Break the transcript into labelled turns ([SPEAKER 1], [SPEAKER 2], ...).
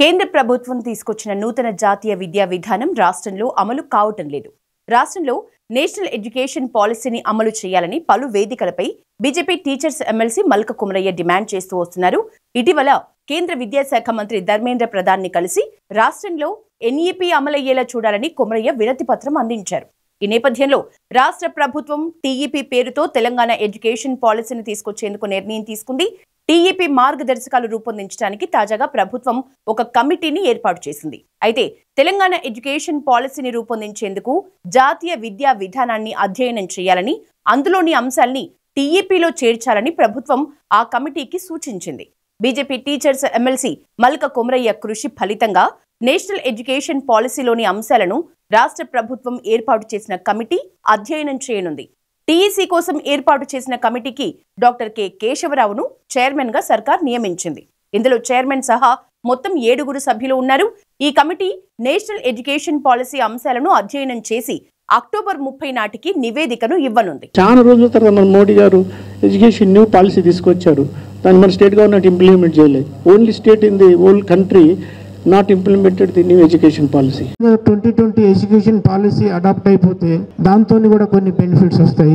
[SPEAKER 1] కేంద్ర ప్రభుత్వం తీసుకొచ్చిన నూతన జాతీయ విద్యా విధానం రాష్ట్రంలో అమలు కావటం లేదు. రాష్ట్రంలో నేషనల్ ఎడ్యుకేషన్ పాలసీని అమలు చేయాలని పలు వేదికలపై BJP teachers MLC Malka Kumarayya demand చేస్తూ వస్తున్నారు. ఇటీవల కేంద్ర విద్యాశాఖ మంత్రి ధర్మేంద్ర ప్రధాన్ ని కలిసి రాష్ట్రంలో ఎన్ఈపీ అమలయ్యేలా చూడాలని కుమరయ్య వినతి పత్రం అందించారు. ఈ నేపథ్యంలో రాష్ట్ర ప్రభుత్వం టీఈపీ పేరుతో తెలంగాణ ఎడ్యుకేషన్ పాలసీని తీసుకొచ్చేందుకు నిర్ణయం తీసుకుంది. టీఈపీ మార్గదర్శకాలు రూపొందించడానికి తాజాగా ప్రభుత్వం ఒక కమిటీని ఏర్పాటు చేసింది. అయితే తెలంగాణ ఎడ్యుకేషన్ పాలసీని రూపొందించేందుకు జాతీయ విద్యా విధానాన్ని అధ్యయనం చేయాలని, అందులోని అంశాల్ని టీఈపీలో చేర్చాలని ప్రభుత్వం ఆ కమిటీకి సూచించింది. BJP teachers MLC Malka Kumaraiah కృషి ఫలితంగా నేషనల్ ఎడ్యుకేషన్ పాలసీలోని అంశాలను రాష్ట్ర ప్రభుత్వం ఏర్పాటు చేసిన కమిటీ అధ్యయనం చేయనుంది. టీఈసీ కోసం ఏర్పాటు చేసిన కమిటీకి డాక్టర్ కె కేశవరావును చైర్మన్ గా సర్కార్ నియమించింది. ఇందులో చైర్మన్ సహా మొత్తం 7 సభ్యులు ఉన్నారు. ఈ కమిటీ నేషనల్ ఎడ్యుకేషన్ పాలసీ అంశాలను అధ్యయనం చేసి అక్టోబర్ 30 నాటికి నివేదికను ఇవ్వనుంది.
[SPEAKER 2] చాలా రోజుల తర్వాత మన మోడీ గారు ఎడ్యుకేషన్ న్యూ పాలసీ తీసుకొచ్చారు. దాన్ని మన స్టేట్ గవర్నమెంట్ ఇంప్లిమెంట్ చేయలేదు. Only state in the whole country not implemented the new education policy.
[SPEAKER 3] 2020 education policy adopt అయిపోతే దాంతో కూడా కొన్ని బెనిఫిట్స్ వస్తాయి.